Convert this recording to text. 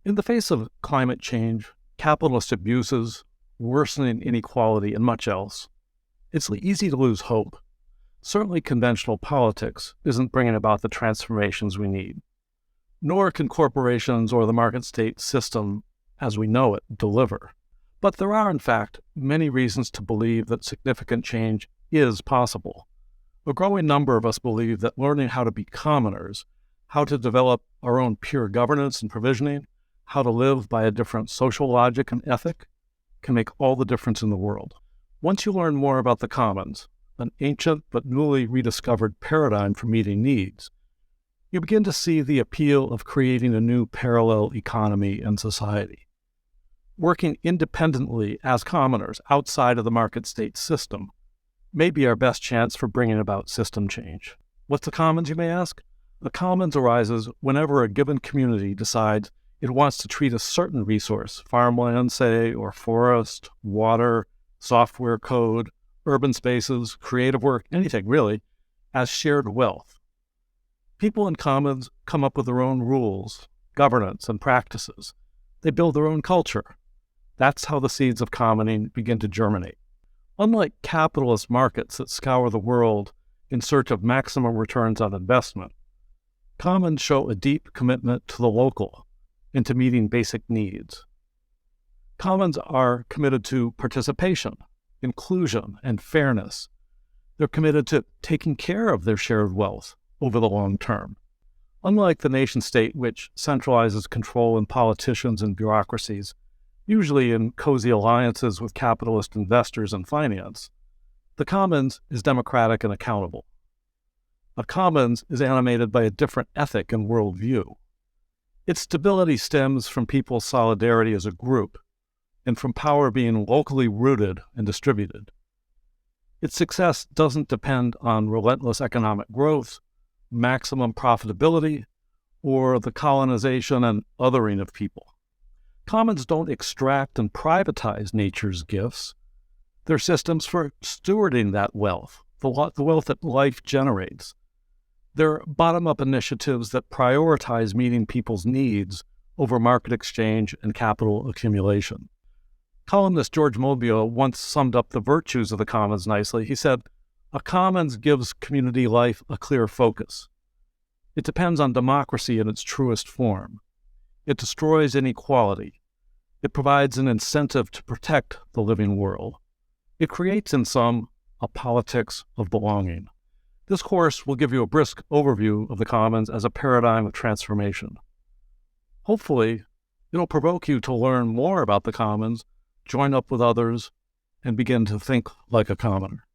In the face of climate change, capitalist abuses, worsening inequality, and much else, it's easy to lose hope. Certainly conventional politics isn't bringing about the transformations we need, nor can corporations or the market state system as we know it deliver. But there are, in fact, many reasons to believe that significant change is possible. A growing number of us believe that learning how to be commoners, how to develop our own pure governance and provisioning, how to live by a different social logic and ethic, can make all the difference in the world. Once you learn more about the commons, an ancient but newly rediscovered paradigm for meeting needs, you begin to see the appeal of creating a new parallel economy and society. Working independently as commoners outside of the market state system may be our best chance for bringing about system change. What's the commons, you may ask? The commons arises whenever a given community decides it wants to treat a certain resource, farmland, say, or forest, water, software code, urban spaces, creative work, anything really, as shared wealth. People in commons come up with their own rules, governance, and practices. They build their own culture. That's how the seeds of commoning begin to germinate. Unlike capitalist markets that scour the world in search of maximum returns on investment, commons show a deep commitment to the local and to meeting basic needs. Commons are committed to participation, inclusion, and fairness. They're committed to taking care of their shared wealth over the long term. Unlike the nation-state, which centralizes control in politicians and bureaucracies, usually in cozy alliances with capitalist investors and finance, the commons is democratic and accountable. A commons is animated by a different ethic and worldview. Its stability stems from people's solidarity as a group and from power being locally rooted and distributed. Its success doesn't depend on relentless economic growth, maximum profitability, or the colonization and othering of people. Commons don't extract and privatize nature's gifts. They're systems for stewarding that wealth, the wealth that life generates. They're bottom-up initiatives that prioritize meeting people's needs over market exchange and capital accumulation. Columnist George Monbiot once summed up the virtues of the commons nicely. He said, "A commons gives community life a clear focus. It depends on democracy in its truest form. It destroys inequality. It provides an incentive to protect the living world. It creates, in sum, a politics of belonging." This course will give you a brisk overview of the commons as a paradigm of transformation. Hopefully, it'll provoke you to learn more about the commons, join up with others, and begin to think like a commoner.